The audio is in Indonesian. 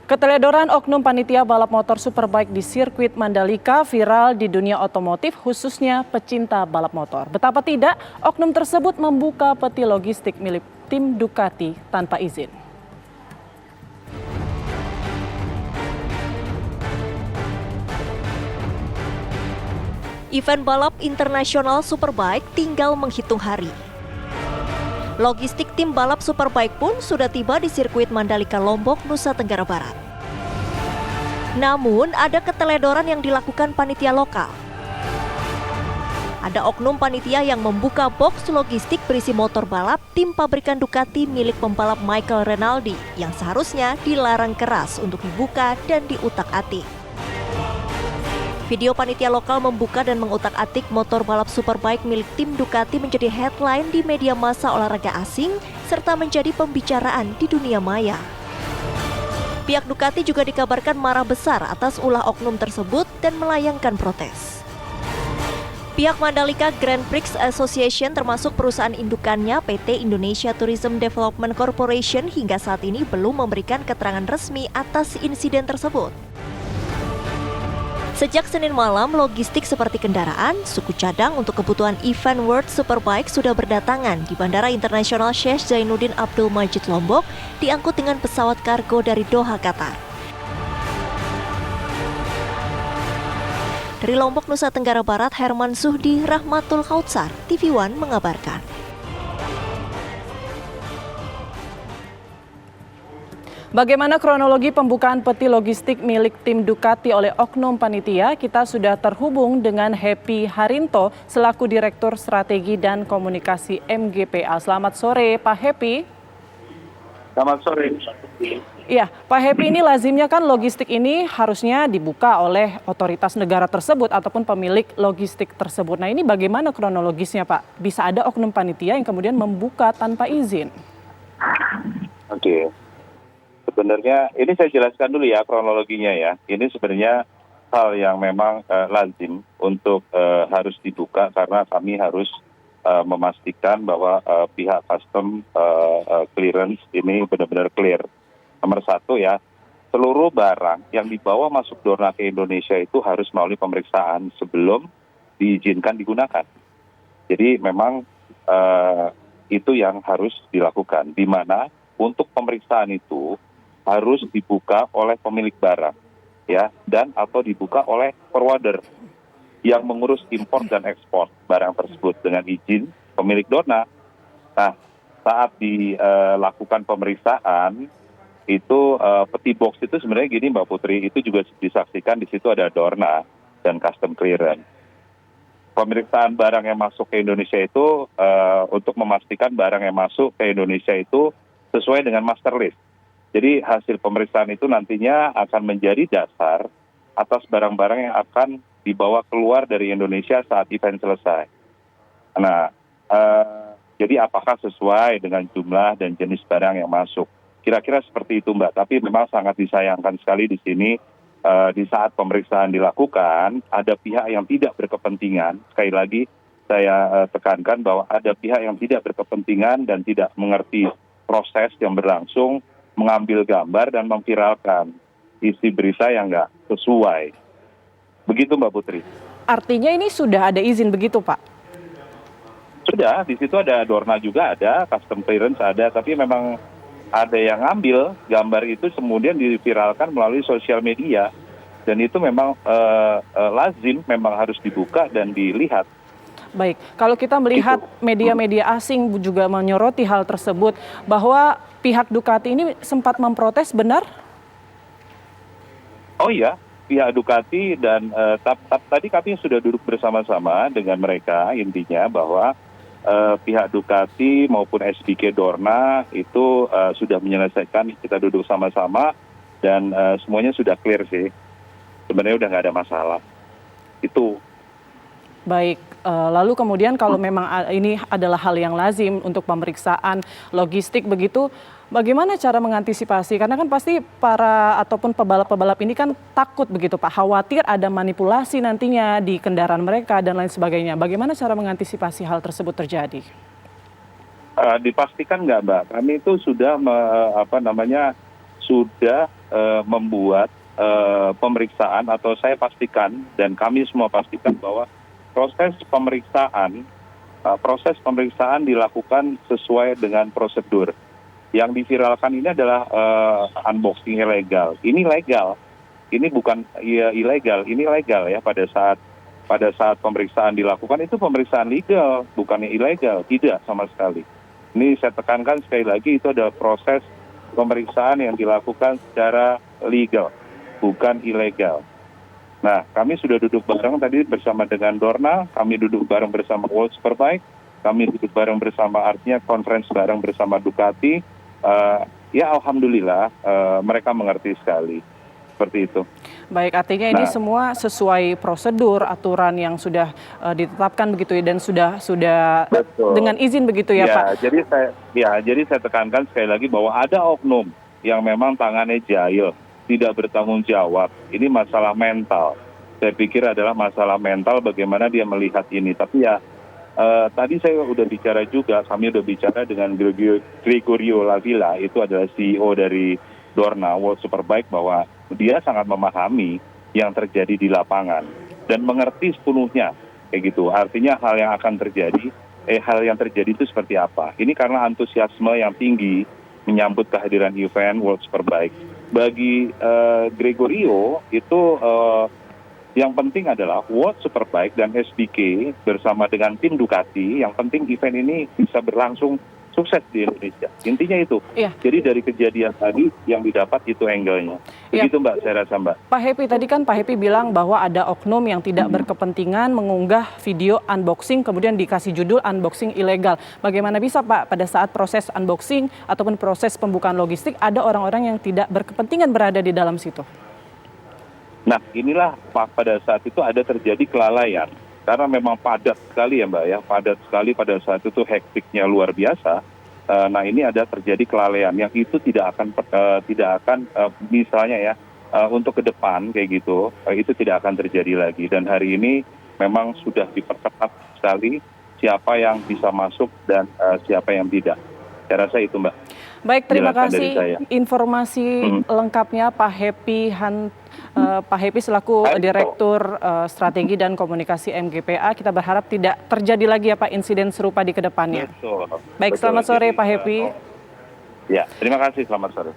Keteledoran oknum panitia balap motor Superbike di sirkuit Mandalika viral di dunia otomotif, khususnya pecinta balap motor. Betapa tidak, oknum tersebut membuka peti logistik milik tim Ducati tanpa izin. Event balap internasional Superbike tinggal menghitung hari. Logistik tim balap Superbike pun sudah tiba di sirkuit Mandalika Lombok, Nusa Tenggara Barat. Namun, ada keteledoran yang dilakukan panitia lokal. Ada oknum panitia yang membuka box logistik berisi motor balap tim pabrikan Ducati milik pembalap Michael Renaldi yang seharusnya dilarang keras untuk dibuka dan diutak-atik. Video panitia lokal membuka dan mengutak-atik motor balap Superbike milik tim Ducati menjadi headline di media massa olahraga asing serta menjadi pembicaraan di dunia maya. Pihak Ducati juga dikabarkan marah besar atas ulah oknum tersebut dan melayangkan protes. Pihak Mandalika Grand Prix Association termasuk perusahaan indukannya PT Indonesia Tourism Development Corporation hingga saat ini belum memberikan keterangan resmi atas insiden tersebut. Sejak Senin malam, logistik seperti kendaraan, suku cadang untuk kebutuhan event World Superbike sudah berdatangan di Bandara Internasional Sheikh Zainuddin Abdul Majid Lombok, diangkut dengan pesawat kargo dari Doha, Qatar. Dari Lombok, Nusa Tenggara Barat, Herman Suhdi, Rahmatul Kautsar, TV One mengabarkan. Bagaimana kronologi pembukaan peti logistik milik tim Ducati oleh oknum panitia? Kita sudah terhubung dengan Happy Harinto selaku Direktur Strategi dan Komunikasi MGPA. Selamat sore Pak Happy. Selamat sore. Iya, Pak Happy, ini lazimnya kan logistik ini harusnya dibuka oleh otoritas negara tersebut ataupun pemilik logistik tersebut. Nah, ini bagaimana kronologisnya Pak? Bisa ada oknum panitia yang kemudian membuka tanpa izin? Oke. Sebenarnya ini saya jelaskan dulu ya kronologinya ya. Ini sebenarnya hal yang memang lazim untuk harus dibuka karena kami harus memastikan bahwa pihak custom clearance ini benar-benar clear. Nomor satu ya, seluruh barang yang dibawa masuk Dorna ke Indonesia itu harus melalui pemeriksaan sebelum diizinkan digunakan. Jadi memang itu yang harus dilakukan, di mana untuk pemeriksaan itu harus dibuka oleh pemilik barang, ya, dan atau dibuka oleh forwarder yang mengurus impor dan ekspor barang tersebut dengan izin pemilik Dorna. Nah, saat dilakukan pemeriksaan itu peti box itu sebenarnya gini Mbak Putri, itu juga disaksikan di situ ada Dorna dan custom clearance. Pemeriksaan barang yang masuk ke Indonesia itu untuk memastikan barang yang masuk ke Indonesia itu sesuai dengan master list. Jadi hasil pemeriksaan itu nantinya akan menjadi dasar atas barang-barang yang akan dibawa keluar dari Indonesia saat event selesai. Nah, jadi apakah sesuai dengan jumlah dan jenis barang yang masuk? Kira-kira seperti itu Mbak, tapi memang sangat disayangkan sekali di sini di saat pemeriksaan dilakukan, ada pihak yang tidak berkepentingan. Sekali lagi saya tekankan bahwa ada pihak yang tidak berkepentingan dan tidak mengerti proses yang berlangsung, mengambil gambar dan memviralkan isi berita yang nggak sesuai. Begitu Mbak Putri. Artinya ini sudah ada izin begitu Pak? Sudah, di situ ada Dorna juga ada, custom clearance ada, tapi memang ada yang ngambil gambar itu kemudian diviralkan melalui sosial media. Dan itu memang lazim, memang harus dibuka dan dilihat. Baik, kalau kita melihat media-media asing juga menyoroti hal tersebut, bahwa pihak Ducati ini sempat memprotes, benar? Oh iya, pihak Ducati dan tadi kami sudah duduk bersama-sama dengan mereka, intinya bahwa pihak Ducati maupun SDK Dorna itu sudah menyelesaikan, kita duduk sama-sama dan semuanya sudah clear sih. Sebenarnya udah nggak ada masalah. Itu. Baik, lalu kemudian kalau memang ini adalah hal yang lazim untuk pemeriksaan logistik begitu, bagaimana cara mengantisipasi? Karena kan pasti para ataupun pebalap-pebalap ini kan takut begitu Pak, khawatir ada manipulasi nantinya di kendaraan mereka dan lain sebagainya. Bagaimana cara mengantisipasi hal tersebut terjadi? Dipastikan nggak Mbak, kami itu sudah sudah membuat pemeriksaan, atau saya pastikan dan kami semua pastikan bahwa proses pemeriksaan dilakukan sesuai dengan prosedur. Yang diviralkan ini adalah unboxing ilegal. Ini legal, ini bukan ilegal, ini legal ya. Pada saat pemeriksaan dilakukan itu pemeriksaan legal, bukannya ilegal, tidak sama sekali. Ini saya tekankan sekali lagi, itu ada proses pemeriksaan yang dilakukan secara legal, bukan ilegal. Nah, kami sudah duduk bareng tadi bersama dengan Dorna, kami duduk bareng bersama World Superbike, kami duduk bareng bersama, artinya conference bareng bersama Ducati. Ya alhamdulillah mereka mengerti sekali, seperti itu. Baik, artinya ini semua sesuai prosedur, aturan yang sudah ditetapkan begitu ya, dan sudah Betul. dengan izin begitu ya, Pak? Jadi saya tekankan sekali lagi bahwa ada oknum yang memang tangannya jahil, tidak bertanggung jawab. Ini masalah mental. Saya pikir adalah masalah mental bagaimana dia melihat ini. Tapi ya tadi saya udah bicara juga, kami udah bicara dengan Gregorio Lavilla, itu adalah CEO dari Dorna World Superbike, bahwa dia sangat memahami yang terjadi di lapangan dan mengerti sepenuhnya kayak gitu. Artinya hal yang akan terjadi, hal yang terjadi itu seperti apa. Ini karena antusiasme yang tinggi menyambut kehadiran event World Superbike. Bagi Gregorio itu yang penting adalah World Superbike dan SDK bersama dengan tim Ducati. Yang penting event ini bisa berlangsung sukses di Indonesia. Intinya itu. Iya. Jadi dari kejadian tadi yang didapat itu angle-nya. Begitu Mbak, saya rasa Mbak. Pak Happy, tadi kan Pak Happy bilang bahwa ada oknum yang tidak berkepentingan mengunggah video unboxing, kemudian dikasih judul unboxing ilegal. Bagaimana bisa Pak pada saat proses unboxing ataupun proses pembukaan logistik ada orang-orang yang tidak berkepentingan berada di dalam situ? Nah, inilah pada saat itu ada terjadi kelalaian. Karena memang padat sekali ya Mbak ya, padat sekali pada saat itu, hektiknya luar biasa. Nah ini ada terjadi kelalaian yang itu tidak akan misalnya ya untuk ke depan kayak gitu, itu tidak akan terjadi lagi. Dan hari ini memang sudah diperketat sekali siapa yang bisa masuk dan siapa yang tidak. Saya rasa itu Mbak. Baik, terima kasih informasi lengkapnya Pak Happy selaku Direktur Strategi dan Komunikasi MGPA. Kita berharap tidak terjadi lagi ya Pak insiden serupa di kedepannya. Betul. Baik, selamat sore Pak Happy. Ya, terima kasih, selamat sore.